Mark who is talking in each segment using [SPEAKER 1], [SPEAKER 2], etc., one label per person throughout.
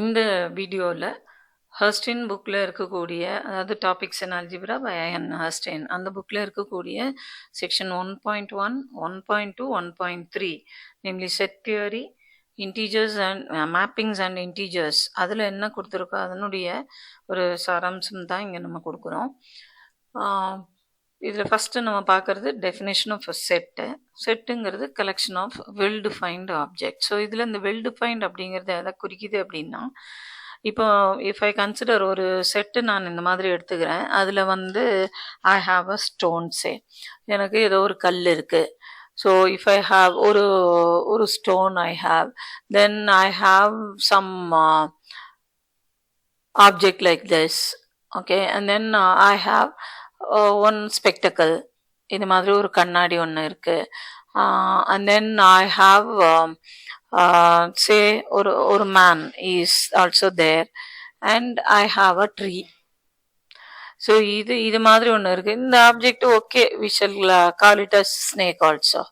[SPEAKER 1] இந்த வீடியோவில் ஹர்ஸ்டைன் புக்கில் இருக்கக்கூடிய, அதாவது topics in algebra by I N Herstein, அந்த புக்கில் இருக்கக்கூடிய section 1.1, 1.2, 1.3, namely set theory, integers and mappings and integers, அதில் என்ன கொடுத்துருக்கோ அதனுடைய ஒரு சாராம்சம் தான் இங்கே நம்ம கொடுக்குறோம். இதில் ஃபஸ்ட்டு நம்ம பார்க்குறது டெஃபினேஷன் ஆஃப் செட்டு. செட்டுங்கிறது collection of well defined object. So இதில் இந்த வெல் டிஃபைன்டு அப்படிங்கிறது எதை குறிக்குது அப்படின்னா, இப்போ இஃப் ஐ கன்சிடர் ஒரு செட்டு நான் இந்த மாதிரி எடுத்துக்கிறேன். அதில் வந்து ஐ ஹாவ் அ ஸ்டோன்ஸே, எனக்கு ஏதோ ஒரு கல் இருக்குது. ஸோ இஃப் ஐ ஹாவ் ஒரு stone I have, then I have some object like this, okay, and then I have one spectacle, இது மாதிரி ஒரு கண்ணாடி ஒன்று இருக்குது. And then I have say ஒரு man is also there, and I have a tree. So இது மாதிரி ஒன்று இருக்குது. இந்த object okay, we shall call it as snake also.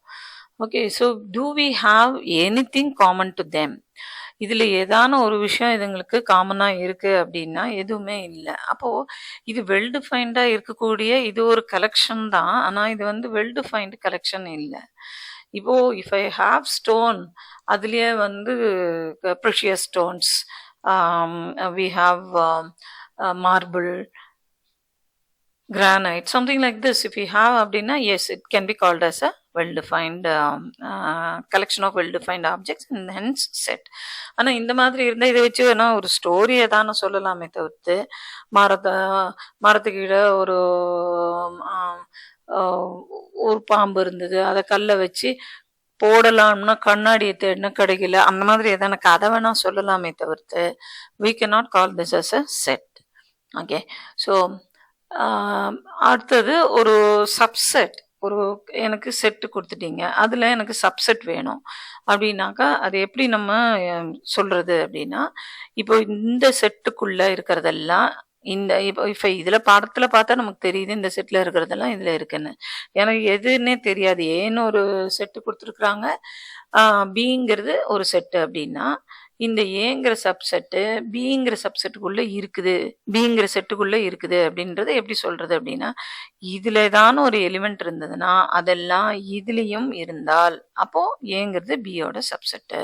[SPEAKER 1] Okay, so do we have anything common to them? இதில் ஏதான ஒரு விஷயம் இதுங்களுக்கு காமனாக இருக்குது அப்படின்னா எதுவுமே இல்லை. அப்போது இது வெல் டிஃபைன்டாக இருக்கக்கூடிய இது ஒரு கலெக்ஷன் தான், ஆனால் இது வந்து வெல் டிஃபைன்டு கலெக்ஷன் இல்லை. இப்போது இஃப் ஐ ஹாவ் ஸ்டோன், அதுலேயே வந்து precious stones, we have marble, granite, something like this. If we have அப்படின்னா, yes, it can be called as a well-defined collection of well-defined objects and hence set. ஆனால் இந்த மாதிரி இருந்தால் இதை வச்சு வேணா ஒரு ஸ்டோரியை தானே சொல்லலாமே தவிர்த்து, மரத்துக்கிட்ட ஒரு பாம்பு இருந்தது, அதை கல்லை வச்சு போடலாம்னா கண்ணாடியை தேடினா கிடைக்கல, அந்த மாதிரி எதான கதை வேணா சொல்லலாமே தவிர்த்து we cannot call this as a set. Okay, so அடுத்தது ஒரு சப்செட். எனக்கு செட்டு கொடுத்துட்டீங்க, அதில் எனக்கு சப்செட் வேணும் அப்படின்னாக்கா அது எப்படி நம்ம சொல்கிறது அப்படின்னா, இப்போ இந்த செட்டுக்குள்ளே இருக்கிறதெல்லாம் இப்போ இதில் படத்தில் பார்த்தா நமக்கு தெரியுது இந்த செட்டில் இருக்கிறதெல்லாம் இதில் இருக்குன்னு. எனக்கு எதுன்னே தெரியாது. ஏன்னு ஒரு செட்டு கொடுத்துருக்குறாங்க, பிங்கிறது ஒரு செட்டு அப்படின்னா இந்த ஏங்கிற சப்செட்டு பிங்கிற சப்செட்டுக்குள்ளே இருக்குது, பிங்கிற செட்டுக்குள்ளே இருக்குது அப்படின்றத எப்படி சொல்கிறது அப்படின்னா, இதில் ஏதான ஒரு எலிமெண்ட் இருந்ததுன்னா அதெல்லாம் இதுலேயும் இருந்தால் அப்போது ஏங்கிறது பியோட subset.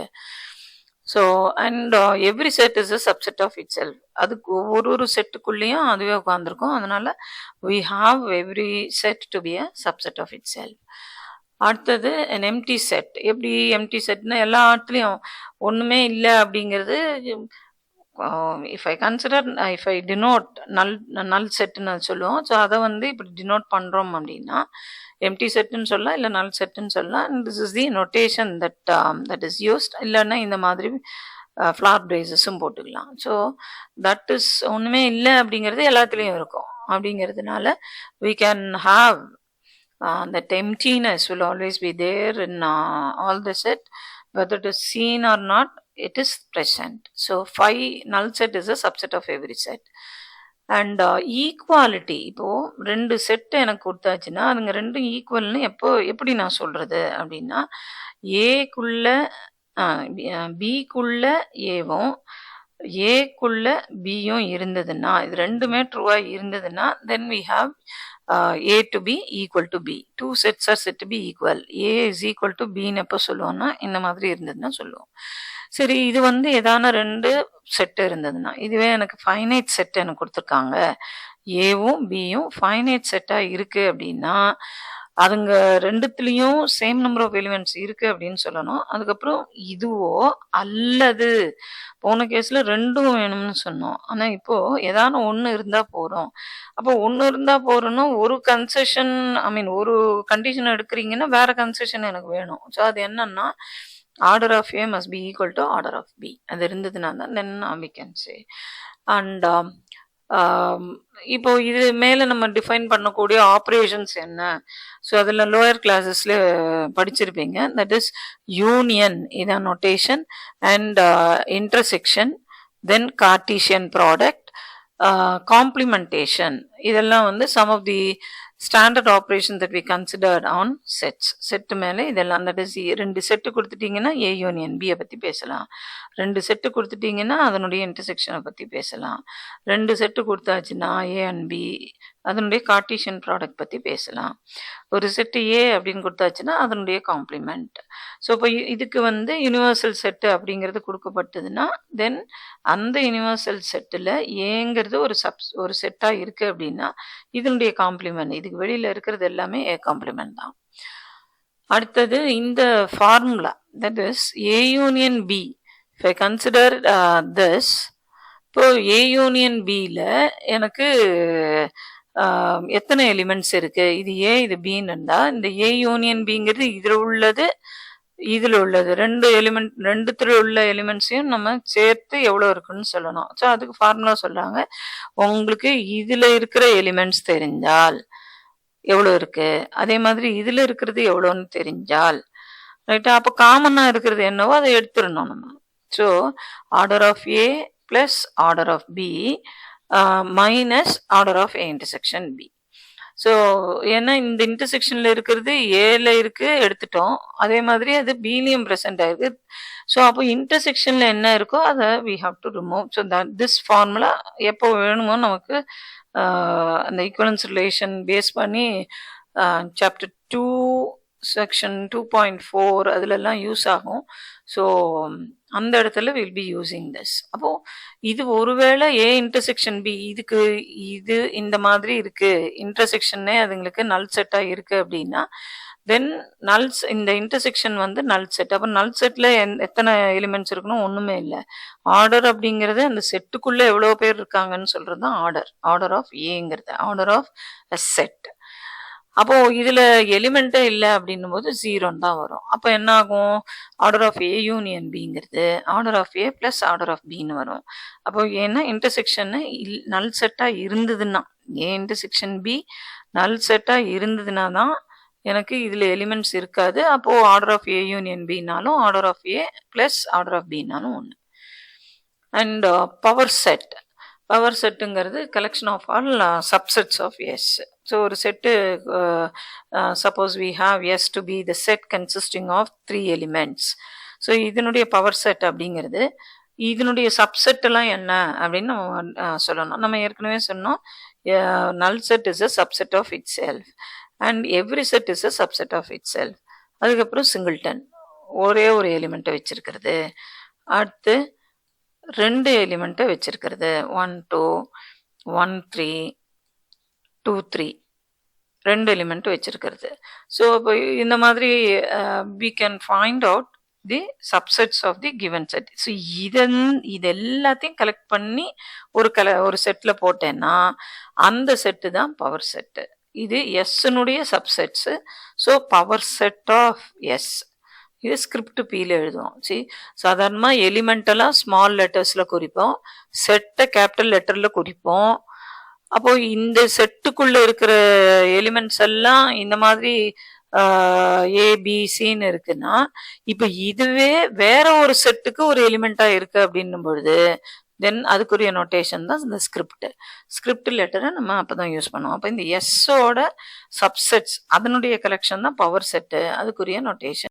[SPEAKER 1] So and every set is a subset of itself. அதுக்கு ஒரு செட்டுக்குள்ளேயும் அதுவே உட்காந்துருக்கும். அதனால we have every set to be a subset of itself. அடுத்தது an empty set. எப்படி எம்டி செட்னா எல்லா இடத்துலையும் ஒன்றுமே இல்லை அப்படிங்கிறது. If I consider, if I denote null செட்டுன்னு சொல்லுவோம். ஸோ அதை வந்து இப்படி டினோட் பண்ணுறோம் அப்படின்னா எம்டி செட்டுன்னு சொல்லலாம், இல்லை நல் செட்டுன்னு சொல்லலாம். This is the notation that is used. இல்லைன்னா இந்த மாதிரி ஃப்ளார் பிரேசஸும் போட்டுக்கலாம். ஸோ தட் இஸ் ஒன்றுமே இல்லை அப்படிங்கிறது எல்லாத்துலேயும் இருக்கும். அப்படிங்கிறதுனால we can have that emptiness will always be there in all the set, whether it is seen or not, it is present. So phi null set is a subset of every set. And equality, இப்போ ரெண்டு set எனக்கு கொடுத்தாச்சுன்னா அதுங்க ரெண்டும் ஈக்குவல்னு எப்படி நான் சொல்கிறது அப்படின்னா, ஏக்குள்ள பிக்குள்ள ஏவும் ஏக்குள்ள பியும் இருந்ததுன்னா, இது ரெண்டுமே ட்ரூவாக இருந்ததுன்னா தென் we have A to B equal to B. Two sets are said to be equal. A is equal to Bன்னு எப்போ சொல்லுவோம்னா இந்த மாதிரி இருந்ததுன்னா சொல்லுவோம். சரி, இது வந்து ஏதான ரெண்டு செட்டு இருந்ததுன்னா, இதுவே எனக்கு ஃபைனைட் செட் எனக்கு கொடுத்துருக்காங்க, ஏவும் பியும் ஃபைனைட் செட்டாக இருக்குது அப்படின்னா அதுங்க ரெண்டுத்துலேயும் சேம் நம்பர் ஆஃப் எலிமெண்ட்ஸ் இருக்குது அப்படின்னு சொல்லணும். அதுக்கப்புறம் இதுவோ அல்லது போன கேஸில் ரெண்டும் வேணும்னு சொன்னோம். ஆனால் இப்போது ஏதான ஒன்று இருந்தால் போகிறோம். அப்போ ஒன்று இருந்தால் போகிறோன்னா ஒரு கன்செஷன், ஒரு கண்டிஷன் எடுக்கிறீங்கன்னா வேறு கன்செஷன் எனக்கு வேணும். ஸோ அது என்னன்னா order of A must be equal to order of B. அது இருந்ததுன்னா தான் தென் வி கேன் சே. அண்ட் இப்போ இது மேலே நம்ம டிஃபைன் பண்ணக்கூடிய ஆப்ரேஷன்ஸ் என்ன? ஸோ அதில் லோயர் கிளாஸஸில் படிச்சிருப்பீங்க. தட் இஸ் யூனியன், இதான் notation, and intersection, then Cartesian product, complementation, இதெல்லாம் வந்து some of the standard operation that we considered on sets. Set மேலே இதெல்லாம் தட் இஸ் 2 செட்டு கொடுத்துட்டிங்கன்னா ஏ யூனியன் பியை பற்றி பேசலாம். 2 செட்டு கொடுத்துட்டிங்கன்னா அதனுடைய இன்டர்செக்ஷனை பற்றி பேசலாம். 2 செட்டு கொடுத்தாச்சுன்னா ஏ அண்ட் பி அதனுடைய கார்ட்டீசியன் ப்ராடக்ட் பற்றி பேசலாம். ஒரு செட்டு ஏ அப்படின்னு கொடுத்தாச்சுன்னா அதனுடைய காம்ப்ளிமெண்ட். ஸோ இப்போ இதுக்கு வந்து யூனிவர்சல் செட்டு அப்படிங்கிறது கொடுக்கப்பட்டதுன்னா தென் அந்த யூனிவர்சல் செட்டில் ஏங்கிறது ஒரு செட்டாக இருக்குது அப்படின்னா இதனுடைய காம்ப்ளிமெண்ட், இதுக்கு வெளியில் இருக்கிறது எல்லாமே ஏ காம்ப்ளிமெண்ட் தான். அடுத்தது இந்த formula that is A union B. If I consider this, இப்போ ஏ யூனியன் பியில் எனக்கு எத்தனை எலிமெண்ட்ஸ் இருக்கு, இது ஏ இது பின்னு இருந்தா இந்த ஏ யூனியன் பிங்கிறது இதில் உள்ளது 2 எலிமெண்ட், 2த்துல உள்ள எலிமெண்ட்ஸையும் நம்ம சேர்த்து எவ்வளோ இருக்குன்னு சொல்லணும். ஸோ அதுக்கு ஃபார்முலா சொல்றாங்க. உங்களுக்கு இதில் இருக்கிற எலிமெண்ட்ஸ் தெரிஞ்சால் எவ்வளோ இருக்கு, அதே மாதிரி இதில் இருக்கிறது எவ்வளோன்னு தெரிஞ்சால் ரைட்டா, அப்போ காமனாக இருக்கிறது என்னவோ அதை எடுத்துடணும் நம்ம. So order of A plus order of B minus order of A intersection B. So ஏன்னா இந்த இன்டர்செக்ஷனில் இருக்கிறது ஏல இருக்கு எடுத்துட்டோம், அதே மாதிரி அது பிலையும் ப்ரெசென்ட் ஆயிருக்கு. ஸோ அப்போ இன்டர்செக்ஷனில் என்ன இருக்கோ அதை we have to remove. So this formula எப்போ வேணுமோ நமக்கு அந்த ஈக்குவலன்ஸ் ரிலேஷன் பேஸ் பண்ணி சாப்டர் 2 செக்ஷன் 2.4 அதிலெல்லாம் யூஸ் ஆகும். ஸோ அந்த இடத்துல வில் பி யூஸிங் திஸ். அப்போ இது ஒருவேளை ஏ இன்டர்செக்ஷன் பி இது இந்த மாதிரி இருக்கு, இன்டர்செக்ஷனே அதுங்களுக்கு நல் செட்டா இருக்கு அப்படின்னா தென் நல்ஸ் இந்த இன்டர்செக்ஷன் வந்து நல் செட். அப்போ நல் செட்ல எத்தனை எலிமெண்ட்ஸ் இருக்கணும், ஒண்ணுமே இல்லை. ஆர்டர் அப்படிங்கிறது அந்த செட்டுக்குள்ள எவ்வளவு பேர் இருக்காங்கன்னு சொல்றது தான் ஆர்டர் ஆஃப் ஏங்கிறது, ஆர்டர் ஆஃப் அ செட். அப்போ இதுல எலிமெண்ட்டே இல்லை அப்படின்னும் போது 0 தான் வரும். அப்போ என்ன ஆகும், ஆர்டர் ஆஃப் ஏ யூனியன் பிங்கிறது order of A plus order of பின்னு வரும். அப்போ ஏன்னா இன்டர்செக்ஷன் நல் செட்டா இருந்ததுன்னா, ஏ இன்டர்செக்ஷன் பி நல் செட்டா இருந்ததுன்னா தான் எனக்கு இதுல எலிமெண்ட்ஸ் இருக்காது. அப்போ ஆர்டர் ஆஃப் ஏ யூனியன் பின்னாலும் order of A plus order of பின்னாலும் ஒன்று. அண்ட் பவர் செட்டுங்கிறது collection of all subsets of S. So ஒரு set suppose we have S to be the set consisting of 3 elements. So இதனுடைய power set அப்படிங்கிறது இதனுடைய subset எல்லாம் என்ன அப்படின்னு நம்ம சொல்லணும். நம்ம ஏற்கனவே சொன்னோம் null set is a subset of itself and every set is a subset of itself. அதுக்கப்புறம் சிங்கிள்டன் ஒரே ஒரு எலிமெண்ட்டை வச்சிருக்கிறது. அடுத்து 2 எலிமெண்ட்டை வச்சிருக்கிறது 1 2 1 3 2 3 2 எலிமெண்ட் வச்சிருக்கிறது. ஸோ இப்போ இந்த மாதிரி we can find out the subsets of the given set. So இது எல்லாத்தையும் கலெக்ட் பண்ணி ஒரு செட்ல போட்டேன்னா அந்த செட்டு தான் பவர் செட்டு. இது எஸ்னுடைய subsets. So power set of S இது ஸ்கிரிப்ட் பியில் எழுதுவோம். சரி, சாதாரணமாக எலிமெண்டெல்லாம் ஸ்மால் லெட்டர்ஸில் குறிப்போம், செட்டை கேபிட்டல் லெட்டரில் குறிப்போம். அப்போ இந்த செட்டுக்குள்ள இருக்கிற எலிமெண்ட்ஸ் எல்லாம் இந்த மாதிரி ஏபிசின்னு இருக்குன்னா இப்போ இதுவே வேற ஒரு செட்டுக்கு ஒரு எலிமெண்டா இருக்கு அப்படின்னும் பொழுது தென் அதுக்குரிய நோட்டேஷன் தான் இந்த ஸ்கிரிப்ட் லெட்டரை நம்ம அப்பதான் யூஸ் பண்ணுவோம். அப்போ இந்த எஸ்ஸோட சப்செட்ஸ் அதனுடைய கலெக்ஷன் தான் பவர் செட்டு, அதுக்குரிய நோட்டேஷன்.